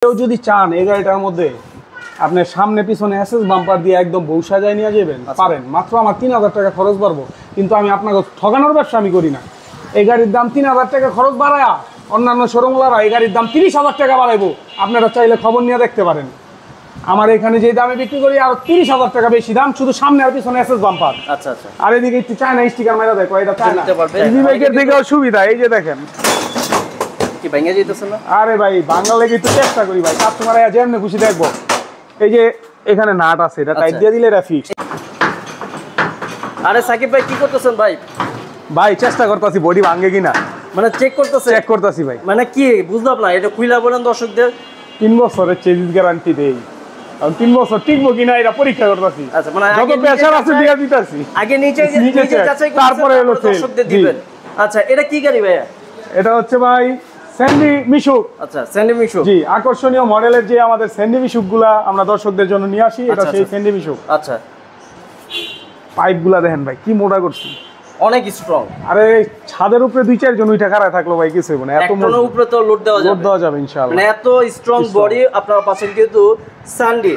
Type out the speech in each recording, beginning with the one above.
কেউ যদি চান এই গাড়িটার মধ্যে আপনার সামনে পিছনে এসএস বাম্পার দিয়ে একদম বউ সাজায় নিয়ে যাবেন পারেন, মাত্র আমার 3000 টাকা খরচ বাড়বো। কিন্তু আমি আপনাকে ঠকানোর ব্যবসা আমি করি না। এই গাড়ির দাম 3000 টাকা খরচ বাড়ায়া অন্যান্য শোরুমওয়ালারা এই গাড়ির দাম 30,000 টাকা বাড়াইবো। আপনারা চাইলে খবর নিয়ে দেখতে পারেন। আমার এখানে যে দামে বিক্রি করি আর 30,000 টাকা বেশি দাম, শুধু সামনে আর পিছনে এসএস বাম্পার। আচ্ছা আচ্ছা। আর এদিকে একটু চায়না স্টিকার মারা দেখো, এটা চায়না ইজি বাইকের দিকেও সুবিধা। এই যে দেখেন কি ভাঙা যাইতেছে না? আরে ভাই বাংলা লেগে একটু চেষ্টা করি ভাই, কাস্টমার যেমনি খুশি দেখবো। এই যে এখানে নাট আছে, এটা টাইট দিয়ে দিলে এটা ফিক্স। আরে সাকিব ভাই কি করতেছেন ভাই? ভাই চেষ্টা করতেছি বডি ভাঙে কিনা, মানে চেক করতেছেন? চেক করতেছি ভাই। মানে কি বুঝলাম না, এটা খুইলা বলেন দর্শকদের। 3 বছরের চেজিস গ্যারান্টি দেই, কারণ 3 বছর টিকবো কিনা এটা পরীক্ষা করতেছি। আচ্ছা, মানে যত প্রেসার আছে দিয়ে দিতেছি, আগে নিচে যাচাই করে তারপরে হলো দর্শকদের দিবেন। আচ্ছা, এটা কি গাড়ি ভাইয়া? এটা হচ্ছে ভাই স্যান্ডি মিশুক। আচ্ছা, স্যান্ডি মিশুক। জি, আকর্ষণীয় মডেলের যে আমাদের স্যান্ডি মিশুকগুলা আমরা দর্শকদের জন্য নিয়ে আসি, এটা সেই স্যান্ডি মিশুক। আচ্ছা, পাইপগুলা দেখেন ভাই কি মোটা করছি, অনেক স্ট্রং। আরে ছাদের উপরে 2-4 জন উঠে খাড়া থাকলো ভাই কিছু হবে না, এত একটনের উপরে তো লোড দেওয়া যাবে ইনশাআল্লাহ। মানে এত স্ট্রং বডি আপনারা পাচ্ছেন কিন্তু সানডি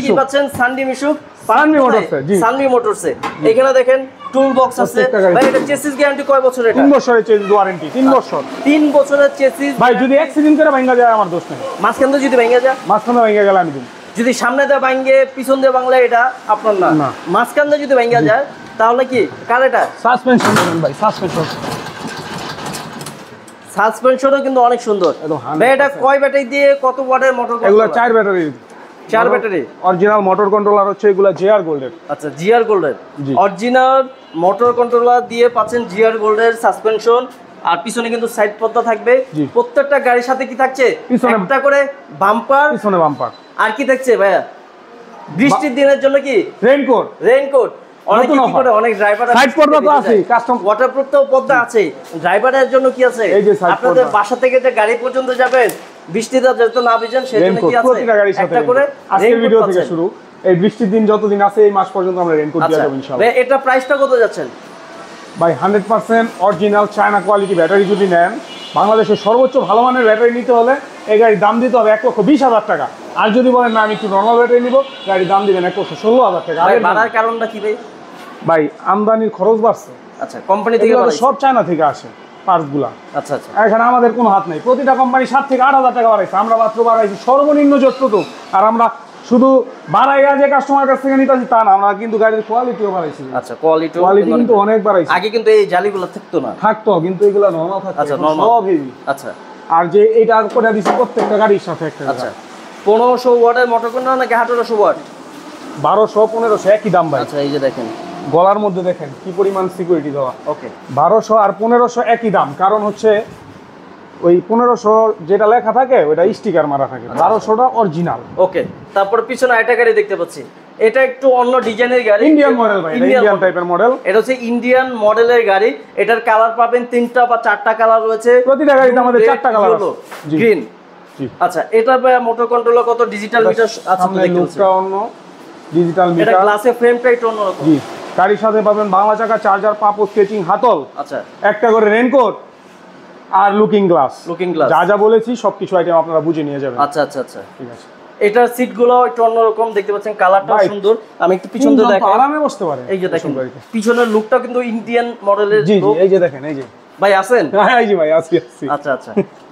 কি পাচ্ছেন? সানডি মিশুক, সানডি মোটরসে। জি, সানডি মোটরসে। এখানে দেখেন টুল বক্স আছে ভাই। এটা চেসিস গ্যারান্টি কয় বছর? এটা 3 বছরের চেসিস ওয়ারেন্টি। 3 বছর। 3 বছরের চেসিস ভাই যদি অ্যাক্সিডেন্ট করে ভাঙা যায় আমার দোষ নেই। মাঝখান দিয়ে যদি ভাঙা যায়, মাঝখানে ভাঙা গেলে আমি দিই। যদি সামনে দিয়ে ভাঙে পিছন দিয়ে ভাঙলে এটা আপনার না, মাঝখান দিয়ে যদি ভাঙা যায় তাহলে কি কার? এটা সাসপেনশন দেন ভাই, সাসপেনশন। সাসপেনশনও কিন্তু অনেক সুন্দর ভাই। এটা কয় ব্যাটারি দিয়ে কত ওয়াটের মোটর? এগুলা 4 battery. 4 battery. Original motor controller হচ্ছে এগুলা জিআর গোল্ডের। আচ্ছা, জিআর গোল্ডের অরিজিনাল মোটর কন্ট্রোলার দিয়ে পাচ্ছেন জিআর গোল্ডের সাসপেনশন। আর পিছনে কিন্তু সাইড পর্দা থাকবে। প্রত্যেকটা গাড়ির সাথে কি থাকছে? একটা করে বাম্পার, পিছনে বাম্পার। আর কি থাকছে ভাইয়া? বৃষ্টির দিনের জন্য কি রেইনকোট। রেইনকোট অনেক কি করে, অনেক ড্রাইভার সাইড পর্দা তো আছে, কাস্টম ওয়াটারপ্রুফ তো পর্দা আছে। ড্রাইভারের জন্য কি আছে? আপনাদের বাসা থেকে যে গাড়ি পর্যন্ত যাবেন বৃষ্টিতে যাতে না ভিজেন সেজন্য কি আছে? একটা করে আজকের ভিডিও থেকে শুরু, এই বৃষ্টির দিন যতদিন আছে এই মাস পর্যন্ত আমরা রেইনকোট দিয়ে দেব ইনশাআল্লাহ। এটা প্রাইসটা কত যাচ্ছেন ভাই? 100% অরিজিনাল চায়না কোয়ালিটি ব্যাটারি যদি নেন, বাংলাদেশের সর্বোচ্চ ভালো মানের ব্যাটারি নিতে হলে এই গাড়ির দাম দিতে হবে 1,20,000 টাকা। আর যদি বলেন না আমি একটু নর্মাল ব্যাটারি নিব, গাড়ির দাম দিবেন 1,16,000 টাকা। ভাই বাড়ার কারণটা কি ভাই? ভাই আমদানির খরচ বাড়ছে। আচ্ছা, কোম্পানি থেকে সব চায়না থেকে আসে পার্টসগুলা। আচ্ছা আচ্ছা, এখানে আমাদের কোনো হাত নাই। প্রতিটা কোম্পানি 7 থেকে 8,000 টাকা বাড়াইছে, আমরা মাত্র বাড়াইছি সর্বনিম্ন যতটুকু। আর আমরা শুধু বাড়াইয়া যে কাস্টমার কাছ থেকে নিতেছি তা না, আমরা কিন্তু গাড়ির কোয়ালিটিও বাড়াইছি। আচ্ছা, কোয়ালিটি কিন্তু অনেক বাড়াইছি। আগে কিন্তু এই জালিগুলো থাকতো না। থাকতো, কিন্তু এগুলো নরমাল থাকতো। আচ্ছা, নরমাল সব হেভি। আচ্ছা, আর যে এটা করে দিছি প্রত্যেকটা গাড়ির সাথে একটা। আচ্ছা, 1500 ওয়াটের মোটর কন্ট্রোলার নাকি 1800 ওয়াট? 1200 1500 একই দাম ভাই। আচ্ছা, এই যে দেখেন গলার মধ্যে দেখেন কি পরিমাণ সিকিউরিটি দেওয়া। ওকে, 1200 আর 1500 একই দাম, কারণ হচ্ছে ওই 1500 যেটা লেখা থাকে ওটা স্টিকার মারা থাকে, 1200টা অরিজিনাল। ওকে, তারপর পিছনে আরেকটা গাড়ি দেখতে পাচ্ছি। এটা একটু অন্য ডিজাইনের গাড়ি, ইন্ডিয়ান মডেল ভাই, ইন্ডিয়ান টাইপের মডেল। এটা হচ্ছে ইন্ডিয়ান মডেলের গাড়ি। এটার কালার পাবেন 3টা বা 4টা কালার রয়েছে। প্রতিটা গাড়িতে আমাদের 4টা কালার আছে। গ্রিন। আচ্ছা, এটা মোটর কন্ট্রোলার কত? ডিজিটাল মিটার আছে তো দেখতে পাচ্ছি। অন্য ডিজিটাল মিটার। এটা গ্লাসের ফ্রেমটা একটু অন্যরকম। জি, গাড়ির সাথে পাবেন বাংলা চাকা, চার্জার, পাপো, স্কেচিং হাতল। আচ্ছা, একটা করে raincoat are looking glass. Looking glass যা যা বলেছি সবকিছু আইটেম আপনারা বুঝে নিয়ে যাবেন। আচ্ছা আচ্ছা আচ্ছা, ঠিক আছে। এটার সিটগুলো একটু অন্যরকম দেখতে পাচ্ছেন, কালারটা সুন্দর। আমি একটু পিছন দিয়ে দেখাই, আরামে বসতে পারে। এই যে দেখেন পিছনের লুকটা কিন্তু ইন্ডিয়ান মডেলের। জি জি, এই যে দেখেন, এই যে ভাই আছেন? হ্যাঁ, এই যে ভাই আছি। আচ্ছা আচ্ছা,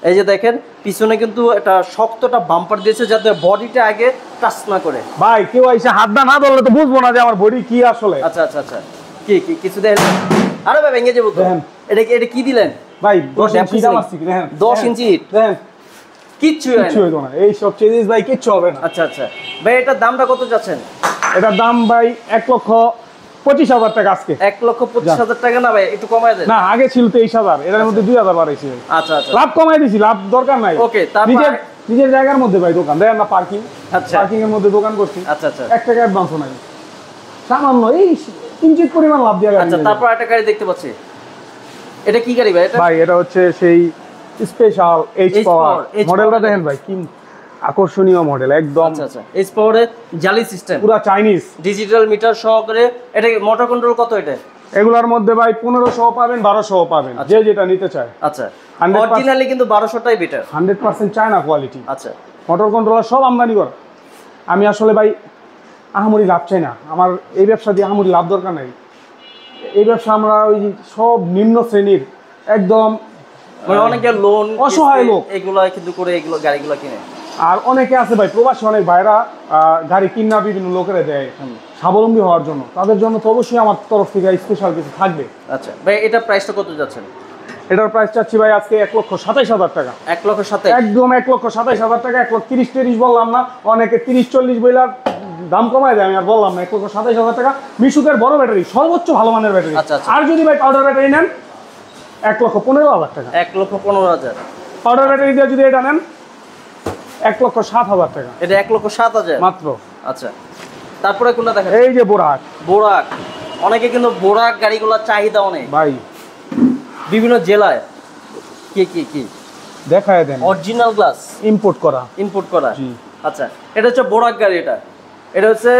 এই যে দেখেন পিছনে কিন্তু একটা শক্তটা বাম্পার দিয়েছে যাতে বডিটা আগে টাচ না করে। ভাই কেউ এসে হাত না ধরলে তো বুঝবো না যে আমার বডি কি আসলে। আচ্ছা আচ্ছা আচ্ছা, কি কি কিছু দেখেন? আরে ভাই ভেঙে যাবো তো। এটা কি দিলেন ভাই? 10 ইঞ্চি দাম আছে দেখেন, 10 ইঞ্চি দেখেন, কিচ্ছু হইতো না। এই সব চেঞ্জেস ভাই কিচ্ছু হবে না। আচ্ছা আচ্ছা ভাই, এটার দামটা কত যাচ্ছেন? এটার দাম ভাই 1,25,000 টাকা আজকে। 1,25,000 টাকা না ভাই, একটু কমায় দেন। না, আগে ছিল 23,000, এর মধ্যে 2,000 বাড়াইছি। আচ্ছা আচ্ছা, লাভ কমাই দিছি, লাভ দরকার নাই। ওকে, তারপর নিজের জায়গার মধ্যে ভাই দোকান দেন না, পার্কিং। আচ্ছা, পার্কিং এর মধ্যে দোকান করছি। আচ্ছা আচ্ছা, 1 টাকা অ্যাডভান্সও নাই, সামান্য এই কিঞ্চিত পরিমাণ লাভ দিয়া গাড়ি। আচ্ছা, তারপর একটা গাড়ি দেখতে পাচ্ছি। এটা কি গাড়ি ভাই? এটা ভাই এটা হচ্ছে সেই স্পেশাল এইচ পাওয়ার মডেলটা দেখেন ভাই, কি আকর্ষণীয় মডেল একদম। আচ্ছা আচ্ছা, এইচ পাওয়ারের জালি সিস্টেম, পুরো চাইনিজ ডিজিটাল মিটার সহকারে। এটা মোটর কন্ট্রোল কত? এটা এগুলোর মধ্যে ভাই 1500 পাবেন, 1200 পাবেন, যে যেটা নিতে চায়। আচ্ছা, অরিজিনালি কিন্তু 1200টাই বেটার, 100% চায়না কোয়ালিটি। আচ্ছা, মোটর কন্ট্রোলার সব আমদানি করা। আমি আসলে ভাই আহামরি লাভ চাই না, আমার এই ব্যবসা দিয়ে আহামরি লাভ দরকার নাই। এই ব্যবসা আমরা ওই সব নিম্ন শ্রেণীর একদম মানে অনেকে লোন অসহায় লোক এগুলো কিন্তু করে এগুলো গাড়িগুলো কিনে। আর অনেকে আছে ভাই প্রবাসী অনেক ভাইরা গাড়ি কিনা বিভিন্ন লোকেরা দেয় স্বাবলম্বী হওয়ার জন্য, তাদের জন্য তো অবশ্যই আমার তরফ থেকে স্পেশাল কিছু থাকবে। আচ্ছা ভাই, এটা প্রাইসটা কত যাচ্ছেন? এটার প্রাইস চাচ্ছি ভাই আজকে 1,27,000 টাকা। 1,27,000 একদম 1,27,000 টাকা। 1,30,40 বললাম না, অনেকে 30-40 বইলার দাম কমায় দেয়, আমি আর বললাম না। 1,27,000 টাকা মিশুকের বড় ব্যাটারি, সর্বোচ্চ ভালো মানের ব্যাটারি। আর যদি ভাই পাউডার ব্যাটারি নেন 1,15,000 টাকা। 1,15,000 পাউডার ব্যাটারি দিয়ে যদি এটা নেন 1,07,000 টাকা। এটা 1,07,000 মাত্র। আচ্ছা, তারপরে কোনটা দেখেন? এই যে বোরাক। বোরাক, অনেকে কিন্তু বোরাক গাড়িগুলোর চাহিদা অনেক ভাই, বিভিন্ন জেলায়। কি দেখায় দেন। অরিজিনাল গ্লাস ইম্পোর্ট করা। ইম্পোর্ট করা। জি। আচ্ছা, এটা হচ্ছে বোরাক গাড়ি। এটা হচ্ছে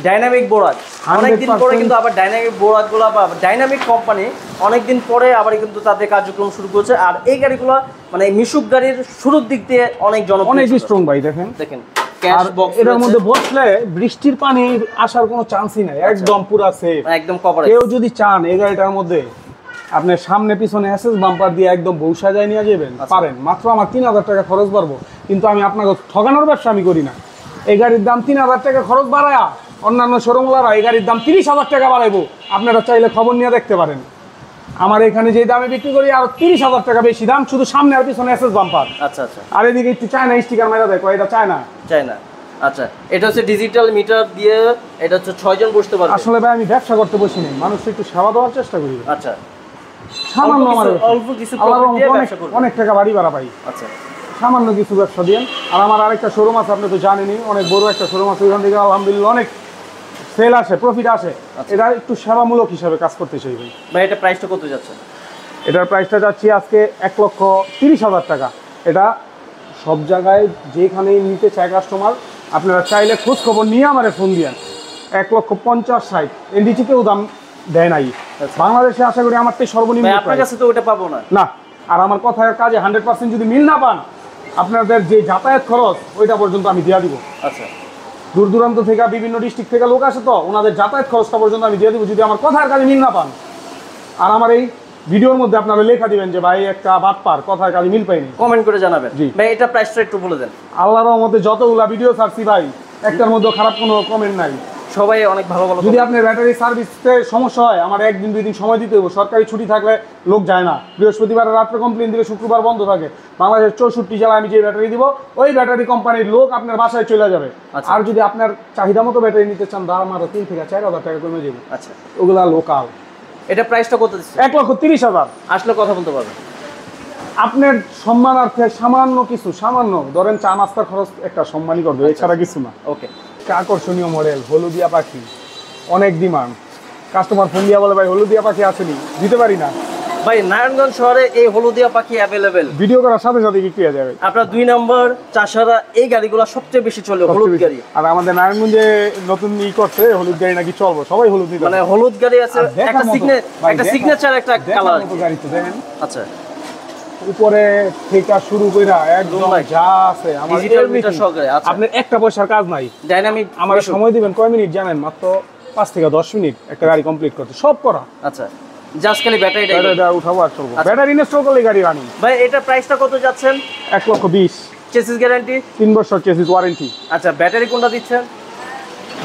ডাইনামিক বোরাক। অনেকদিন পরে কিন্তু আবার ডাইনামিক বোরাকগুলো বা ডাইনামিক কোম্পানি অনেকদিন পরে আবার কিন্তু তাদের কার্যক্রম শুরু করেছে। আর এই গাড়িগুলো মানে মিশুক গাড়ির শুরুর দিক দিয়ে অনেক জনপ্রিয়, অনেক স্ট্রং ভাই। দেখেন ক্যাশ বক্স, এর মধ্যে বসলে বৃষ্টির পানি আসার কোনো চান্সই নাই, একদম পুরো সেফ, একদম কভার। কেউ যদি চান এই গাড়িটার মধ্যে আপনি সামনে পিছনে এসএস বাম্পার দিয়ে একদম বউ সাজায় নিয়ে যাবেন, পারেন। মাত্র আমার 3,000 টাকা খরচ বাড়বো, কিন্তু আমি আপনাকে ঠকানোর ব্যবসা আমি করি না। এই গাড়ির দাম 3,000 টাকা খরচ বাড়ায়া অন্যান্য শোরুমওয়ালারা এই গাড়ির দাম 30,000 টাকা বাড়াইবো। আপনারা চাইলে খবর নিয়ে দেখতে পারেন। আমার এখানে যে দামে বিক্রি করি আর 30,000 টাকা বেশি দাম, শুধু সামনে আর পিছনে এসএস বাম্পার। আচ্ছা আচ্ছা। আর এদিকে একটু চায়না স্টিকার মারা দেয়, এটা চায়না। আচ্ছা, এটা হচ্ছে ডিজিটাল মিটার দিয়ে, এটা হচ্ছে 6 জন বসতে পারবে। আসলে ভাই আমি ব্যবসা করতে বসি নাই, মানুষকে একটু সেবা দেওয়ার চেষ্টা করি। আচ্ছা, সামান্য অল্প কিছু ব্যবসা করব, অনেক টাকা বাড়ি ভাড়া পাই। আচ্ছা, সামান্য কিছু ব্যবসা দিয়ে। আর আমার আরেকটা শোরুম আছে, আপনি তো জানেনই, অনেক বড় একটা শোরুম আছে, ওইখান থেকে আলহামদুলিল্লাহ অনেক সেল আসে, প্রফিট আসে। এটা একটু সেবামূলক হিসাবে কাজ করতে চাই ভাই। ভাই এটা প্রাইসটা কত যাচ্ছে? এটার প্রাইসটা যাচ্ছি আজকে 1,30,000 টাকা। এটা সব জায়গায় যেখানেই নিতে চায় কাস্টমার, আপনারা চাইলে খোঁজ খবর নিয়ে আমার ফোন দিয়েন। 1,50,60 এর নিচে কেউ দাম দেয় নাই বাংলাদেশে। আশা করি আমার তো সর্বনিম্ন। আপনার কাছে তো ওটা পাবো না। না, আর আমার কথার কাজে 100% যদি মিল না পান, আপনাদের যে যাতায়াত খরচ ওইটা পর্যন্ত আমি দিয়ে দিব। আচ্ছা, দূর দূরান্ত থেকে বিভিন্ন ডিস্ট্রিক্ট থেকে লোক আসে, তো ওনাদের যাতায়াত খরচটা পর্যন্ত আমি দিয়ে দিব যদি আমার কথার কাজে মিল না পান। আর আমার এই ভিডিওর মধ্যে আপনারা লেখা দিবেন যে ভাই একটা বাটপার, কথার কাজে মিল পাইনি, কমেন্ট করে জানাবেন। জি ভাই এটা প্রাইসটা একটু বলে দেন। আল্লাহর রহমতে যতগুলা ভিডিও ছাড়ছি ভাই, একটার মধ্যে খারাপ কোনো কমেন্ট নাই। সবাই অনেক ভালো ভালো। যদি আপনার ব্যাটারি সার্ভিসে সমস্যা হয়, আমার 1-2 দিন সময় দিতে হবে। সরকারি ছুটি থাকলে লোক যায় না, বৃহস্পতিবার রাত্রে কমপ্লেন দিলে শুক্রবার বন্ধ থাকে। বাংলাদেশের 64 জেলায় আমি যে ব্যাটারি দিব, ওই ব্যাটারি কোম্পানির লোক আপনার বাসায় চলে যাবে। আর যদি আপনার চাহিদা মতো ব্যাটারি নিতে চান, দাম আরো 3,000 থেকে 4,000 টাকা কমে যাবে। আচ্ছা, ওগুলা লোকাল। এটা প্রাইসটা কত দিচ্ছে? 1,30,000। আসলে কথা বলতে পারবেন। আপনার সম্মানার্থে সামান্য কিছু, সামান্য ধরেন চা নাস্তার খরচ একটা সম্মানই করবে, এছাড়া কিছু না। ওকে। আকর্ষণীয় মডেল হলুদিয়া পাখি, অনেক ডিমান্ড। কাস্টমার ফোন দিয়া বলে ভাই হলুদিয়া পাখি আসেনি, দিতে পারি না। ভাই নারায়ণগঞ্জ শহরে এই হলুদিয়া পাখি অ্যাভেলেবেল, ভিডিও করার সাথে সাথে বিক্রি হয়ে যাবে। আপনার 2 নম্বর চাষারা এই গাড়িগুলো সবচেয়ে বেশি চলে, হলুদ গাড়ি। আর আমাদের নারায়ণগঞ্জে নতুন করছে হলুদ গাড়ি নাকি চলবে, সবাই হলুদ নিতে, মানে হলুদ গাড়ি আছে, একটা সিগনেচার একটা কালার গাড়ি তো দেখেন। আচ্ছা, উপরে থেকে শুরু কইরা একদম যা আছে আমার ডিজিটাল মিটার সহকারে। আচ্ছা, আপনি একটা পয়সার কাজ নাই। ডাইনামিক। আমার সময় দিবেন কয় মিনিট জানেন? মাত্র 5 থেকে 10 মিনিট একটা গাড়ি কমপ্লিট করতে, সব করা। আচ্ছা, জাস্ট খালি ব্যাটারিটা উঠাবো আর চলবো। ব্যাটারি ইনস্টল করলে গাড়ি রানিং। ভাই এটা প্রাইসটা কত যাচ্ছেন? 1,20,000। চেসিস গ্যারান্টি 3 বছর চেসিস ওয়ারেন্টি। আচ্ছা, ব্যাটারি কোনটা দিচ্ছেন?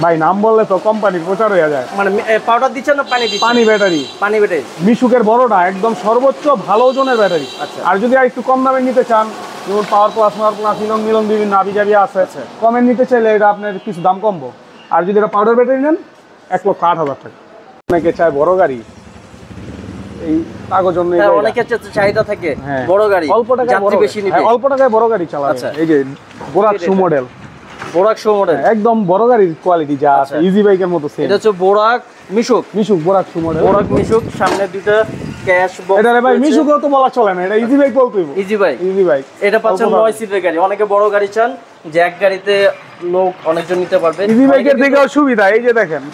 ভাই নাম বললে তো কোম্পানির প্রচার হয়ে যায়। মানে পাউডার দিচ্ছেন না পানি দিচ্ছেন? পানি ব্যাটারি। পানি ব্যাটারি মিশুকের বড়টা একদম সর্বোচ্চ ভালো ওজনের ব্যাটারি। আচ্ছা, আর যদি আর একটু কম দামে নিতে চান, যেমন পাওয়ার প্লাস মিলন বিভিন্ন আবিজাবি আছে, কমে নিতে চাইলে এটা আপনার কিছু দাম কমবো। আর যদি এটা পাউডার ব্যাটারি নেন 1,08,000 টাকা। অনেকে চায় বড় গাড়ি, এই কাগজ জন্য অনেকের চাহিদা থাকে বড় গাড়ি, অল্প টাকায় যাত্রী বেশি নিবে, অল্প টাকায় বড় গাড়ি চালাবে। আচ্ছা, এই যে বোরাক শো মডেল, বোরাক শো মডেল একদম বড় গাড়ির কোয়ালিটি যা আছে, ইজি বাইকের মতো সেম। এটা হচ্ছে বোরাক মিশুক বোরাক শো মডেল। বোরাক মিশুক, সামনে দুটো ক্যাশ বক্স। এটা ভাই মিশুকও তো বলা চলে না, এটা ইজি বাইক বলতে হইব। Easy bike. এটা পাচ্ছেন 9 সিটের গাড়ি। অনেকে বড় গাড়ি চান যে এক গাড়িতে লোক অনেকজন নিতে পারবে। ইজি বাইকের থেকেও সুবিধা, এই যে দেখেন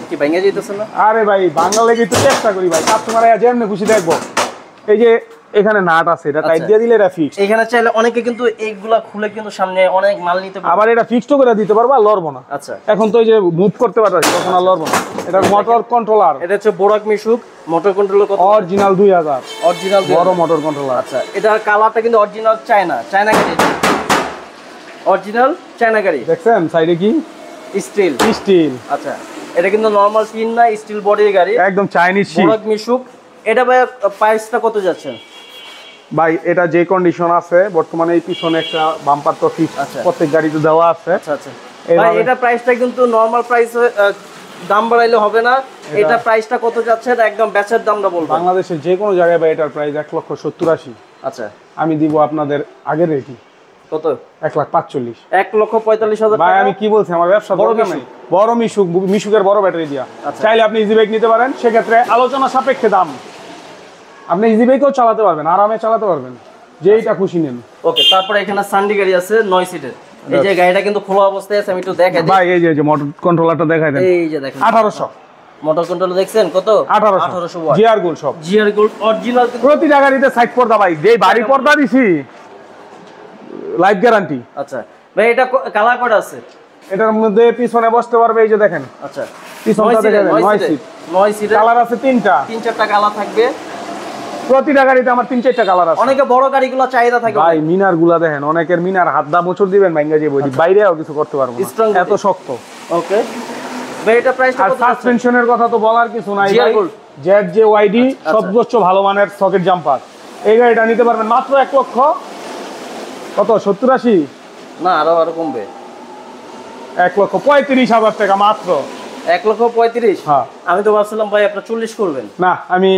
কি ভেঙে যাইতেছে না? আরে ভাই বাঙালি একটু চেষ্টা করি ভাই, কাস্টমার যেমনি খুশি দেখবো। এই যে এখানে নাট আছে, এটা টাইট দিয়ে দিলে এটা ফিক্স। এখানে চাইলে অনেকে কিন্তু এইগুলা খুলে কিন্তু সামনে অনেক মাল নিতে পারবে, আবার এটা ফিক্সড করে দিতে পারবা, লড়বো না। আচ্ছা, এখন তো এই যে মুভ করতে পারতাছি, তখন আর লড়বো না। এটা মোটর কন্ট্রোলার, এটা হচ্ছে বোরাক মিশুক মোটর কন্ট্রোলার, কত? অরিজিনাল 2000, অরিজিনাল বড় মোটর কন্ট্রোলার। আচ্ছা, এটার কালারটা কিন্তু অরিজিনাল চায়না গাড়ি, অরিজিনাল চায়না গাড়ি। দেখছেন সাইডে কি স্টিল? স্টিল। আচ্ছা, এটা কিন্তু নরমাল টিন না, স্টিল বডির গাড়ি, একদম চাইনিজ বোরাক মিশুক। এটা ভাই প্রাইসটা কত যাচ্ছে ভাই? এটা যে কন্ডিশন আছে বর্তমানে, এই পিছনে একটা বাম্পার তো ফিক্স প্রত্যেক গাড়িতে দেওয়া আছে। আচ্ছা আচ্ছা ভাই, এটা প্রাইসটা কিন্তু নরমাল প্রাইস, দাম বাড়াইলে হবে না। এটা প্রাইসটা কত যাচ্ছে, এটা একদম বেচার দামটা বলবো। বাংলাদেশের যে কোনো জায়গায় ভাই এটার প্রাইস 1,70,80। আচ্ছা, আমি দিব আপনাদের আগের রেটই কত? 1,45,000। 1,45,000 ভাই আমি কি বলছি, আমার ব্যবসা বড় নাই, বড় মিশুকের বড় ব্যাটারি দিয়া। চাইলে আপনি ইজি বাইক নিতে পারেন, সেক্ষেত্রে আলোচনা সাপেক্ষে দাম। আপনি ইজি বাইকও চালাতে পারবেন, আরামে চালাতে পারবেন, যেইটা খুশি নেন। ওকে, তারপরে এখানে সান্ডি গাড়ি আছে 9 সিটের। এই যে গাড়িটা কিন্তু খোলা অবস্থায় আছে, আমি একটু দেখাই দিই ভাই। এই যে মোটর কন্ট্রোলারটা দেখাই দেন। এই যে দেখেন 1800 মোটর কন্ট্রোলার, দেখছেন কত? 1800 ওয়াট, জিআর গোল্ড সব, জিআর গোল্ড অরিজিনাল। প্রতিটা গাড়িতে সাইড পর্দা ভাই, যে বাড়ি পর্দা দিছি লাইফ গ্যারান্টি। আচ্ছা ভাই, এটা কালার কত আছে? এটার মধ্যে পিছনে বসতে পারবে, এই যে দেখেন। আচ্ছা, পিছনটা দেখেন, 9 সিট, কালার আছে 3-4টা কালার থাকবে। প্রতিটা গাড়িতে আমার 3-4টা কালার আছে। অনেকে বড় গাড়িগুলো চাহিদা থাকে ভাই, মিনার গুলা দেখেন, অনেকের মিনার হাত দা মোচড় দিবেন ভাঙ্গা যাবে, বাইরেও কিছু করতে পারবো না, এত শক্ত। ওকে ভাই, এটা প্রাইস আর সাসপেনশনের কথা তো বলার কিছু নাই ভাই। ZJYD সর্বোচ্চ ভালো মানের সকেট জাম্পার, এই গাড়িটা নিতে পারবেন মাত্র 1 লক্ষ কত 70-80 না, আরো কমবে, 1,35,000 টাকা মাত্র। 1,35,000? হ্যাঁ, আমি তো ভাবছিলাম ভাই আপনারা 40 করবেন। না, আমি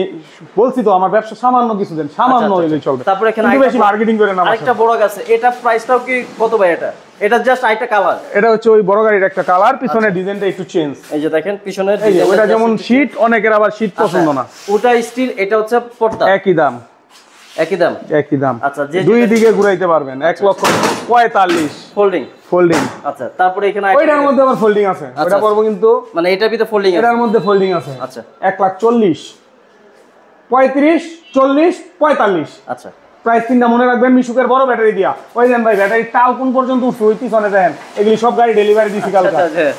বলছি তো আমার ব্যবসা সামান্য কিছু দেন, সামান্য হইলেই চলবে। তারপরে এখানে একটু বেশি মার্কেটিং করে না। আরেকটা বড় আছে, এটা প্রাইসটাও কি কত ভাই? এটা জাস্ট আইটা কালার, এটা হচ্ছে ওই বড় গাড়ির একটা কালার, পিছনে ডিজাইনটা একটু চেঞ্জ। এই যে দেখেন পিছনের ডিজাইন, ওটা যেমন শীট, অনেকের আবার শীট পছন্দ না, ওটা স্টিল, এটা হচ্ছে পর্দা, একই দাম। আচ্ছা, দুই দিকে ঘুরাইতে পারবেন, 1,45,000 ফোল্ডিং। আচ্ছা, তারপরে এখানে ওইটার মধ্যে আবার ফোল্ডিং আছে, ওটা পড়বো কিন্তু মানে এটার ভিতরে ফোল্ডিং আছে, এটার মধ্যে ফোল্ডিং আছে। আচ্ছা, 1,40,000, 35, 40, 45। আচ্ছা, প্রাইস তিনটা মনে রাখবেন, মিশুকের বড় ব্যাটারি দিয়া। ওই দেন ভাই, ব্যাটারি টাল কোন পর্যন্ত উঠছে, ওই পিছনে দেখেন, এগুলি সব গাড়ি ডেলিভারি দিছি কালকে,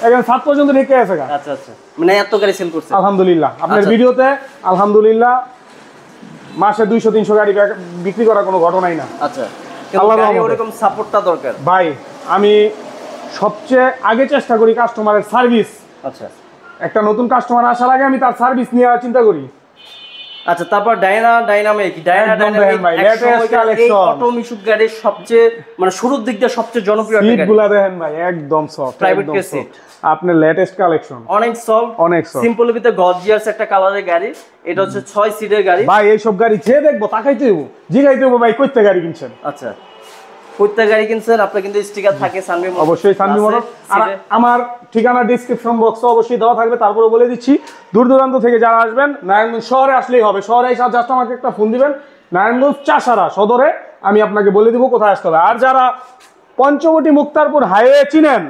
এখানে 7 পর্যন্ত রেখে আছে। আচ্ছা আচ্ছা, মানে এত গাড়ি সেল করছে আলহামদুলিল্লাহ। আপনার ভিডিওতে আলহামদুলিল্লাহ মাসে 200-300 গাড়ি বিক্রি করার কোনো ঘটনাই না। আচ্ছা, গাড়ি ওরকম সাপোর্টটা দরকার ভাই। আমি সবচেয়ে আগে চেষ্টা করি কাস্টমারের সার্ভিস। আচ্ছা, একটা নতুন কাস্টমার আসার আগে আমি তার সার্ভিস নিয়ে চিন্তা করি। আচ্ছা, তারপর ডাইনামিক লেটেস্ট কালেকশন, অটো মিশুক গাড়ির সবচেয়ে মানে শুরুর দিক দিয়ে সবচেয়ে জনপ্রিয় একটা গাড়ি। সিটগুলো দেখেন ভাই, একদম সফট, প্রাইভেট কেস সিট, আপনার লেটেস্ট কালেকশন, অনেক সফট, সিম্পল ভিতরে গর্জিয়াস একটা কালারের গাড়ি। এটা হচ্ছে 6 সিটের গাড়ি ভাই। এই সব গাড়ি যে দেখবো তাকাইতে হইব, জিগাইতে হইব ভাই কইতে গাড়ি কিনছেন। আচ্ছা, কইতে গাড়ি কিনছেন, আপনার কিন্তু স্টিকার থাকে সানবি মোটর, অবশ্যই সানবি মোটর। আর আমার ঠিকানা ডেসক্রিপশন বক্সে অবশ্যই দেওয়া থাকবে। তারপরে বলে দিচ্ছি, দূর দূরান্ত থেকে যারা আসবেন, নারায়ণগঞ্জ শহরে আসলেই হবে। শহরে এসে জাস্ট আমাকে একটা ফোন দিবেন, নারায়ণগঞ্জ চাষারা সদরে, আমি আপনাকে বলে দিব কোথায় আসতে হবে। আর যারা পঞ্চবটি মুক্তারপুর হাইওয়ে চিনেন,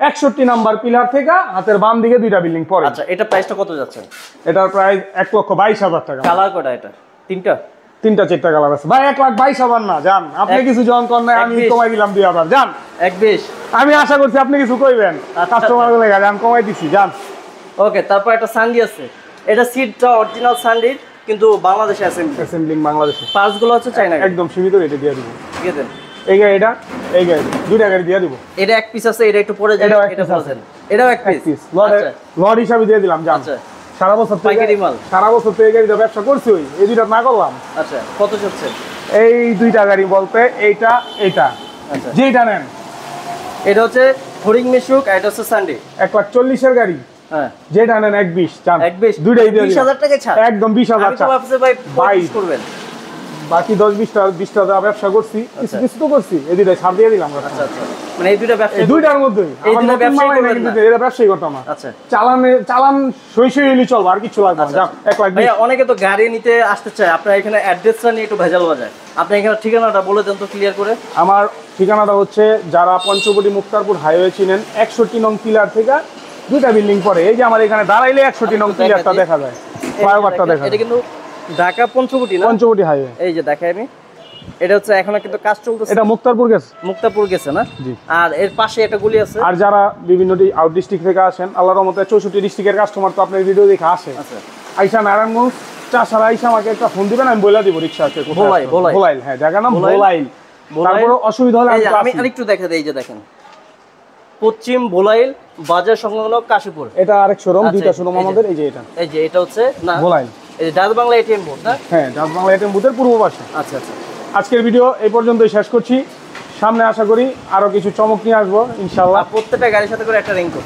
61 নাম্বার পিলার থেকে হাতের বাম দিকে 2টা বিল্ডিং পরে। আচ্ছা, এটা প্রাইসটা কত যাচ্ছে? এটার প্রাইস 1,22,000 টাকা। কালার কয়টা? এটা 3টা কালার আছে ভাই। 1,22,000 না, জান আপনি কিছু জন কর নাই, আমি কমাই দিলাম 2,000, জান 1,20। আমি আশা করছি আপনি কিছু কইবেন, কাস্টমার গুলো জান কমাই দিছি, জান। ওকে, তারপর একটা সান্ডি আছে, এটা সিটটা অরিজিনাল সান্ডি কিন্তু বাংলাদেশে অ্যাসেম্বলিং, বাংলাদেশে। পার্টসগুলো হচ্ছে চায়না, একদম সীমিত রেটে দিয়ে দিব। ঠিক আছে, এই গাড়ি, এই গাড়ি 2টা গাড়ি দিয়ে দিব। এটা এক পিস আছে, এটা একটু পরে যায়, এটা বলেন, এটাও এক পিস লট হিসাবে দিয়ে দিলাম, জান। আচ্ছা, সারা বছর থেকে গাড়ি ব্যবসা করছি, ওই এই 2টা না করলাম। আচ্ছা, কত চলছে এই 2টা গাড়ি বলতে? এইটা, আচ্ছা, যেটা নেন। এটা হচ্ছে ফরিং মিশুক, এটা হচ্ছে সান্ডি, 1,40,000 গাড়ি। হ্যাঁ, যেটা নেন 1,20, জান 1,20, দুইটাই দিয়ে 20,000 টাকা ছাড়, একদম 20,000 টাকা। আমি তো ভাবছি ভাই 25 করবেন, বাকি 10-20টা ব্যবসা করছি, কিছু তো করছি, এই 2টাই ছাড় দিয়ে দিলাম। আচ্ছা আচ্ছা, মানে এই 2টা ব্যবসা, এই 2টার মধ্যেই এই 2টা ব্যবসা করবেন না, এটা ব্যবসায়ী করতাম না। আচ্ছা, চালান সই হইলে চলবে, আর কিছু লাগবে না। যাক, 1,20,000। ভাই অনেকে তো গাড়ি নিতে আসতে চায়, আপনার এখানে অ্যাড্রেসটা নিয়ে একটু ভেজাল বাজায়, আপনি এখানে ঠিকানাটা বলে দেন তো ক্লিয়ার করে। আমার ঠিকানাটা হচ্ছে, যারা পঞ্চবটি মুক্তারপুর হাইওয়ে চিনেন, 61 নং পিলার থেকে 2টা বিল্ডিং পরে, এই যে আমার এখানে দাঁড়াইলে 61 নং পিলারটা দেখা যায়, ফ্লাইওভারটা দেখা যায়। এটা কিন্তু ঢাকা পঞ্চবটি না? পঞ্চবটি হাইওয়ে। এই যে দেখাই আমি, এটা হচ্ছে এখনো কিন্তু কাজ চলতেছে। এটা মুক্তারপুর গেছে। মুক্তাপুর গেছে না? জি। আর এর পাশে একটা গলি আছে। আর যারা বিভিন্ন আউট ডিস্ট্রিক্ট থেকে আসেন, আল্লাহর রহমতে 64 ডিস্ট্রিক্টের কাস্টমার তো আপনার ভিডিও দেখে আসে। আচ্ছা। আইসা নারায়ণগঞ্জ চাষারা আইসা আমাকে একটা ফোন দিবেন, আমি বলে দিব রিক্সা আছে কোথায়। ভোলাইল, হ্যাঁ জায়গার নাম ভোলাইল। তারপরে অসুবিধা হলে আমি আরেকটু দেখা দেই, এই যে দেখেন পশ্চিম ভোলাইল বাজার সংলগ্ন কাশীপুর। এটা আরেক শোরুম, দুইটা শোরুম আমাদের। এই যে এটা, এই যে এটা হচ্ছে না ভোলাইল, এই যে ডাচ বাংলা এটিএম বুথ না? হ্যাঁ ডাচ বাংলা এটিএম বুথের পূর্ব পাশে। আচ্ছা আচ্ছা। আজকের ভিডিও এই পর্যন্তই শেষ করছি। সামনে আশা করি আরো কিছু চমক নিয়ে আসবো ইনশাআল্লাহ। প্রত্যেকটা গাড়ির সাথে করে একটা রেইনকোট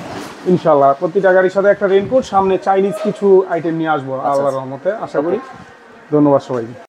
ইনশাআল্লাহ, প্রতিটা গাড়ির সাথে একটা রেইনকোট, সামনে চাইনিজ কিছু আইটেম নিয়ে আসবো আল্লাহর রহমতে আশা করি। ধন্যবাদ সবাইকে।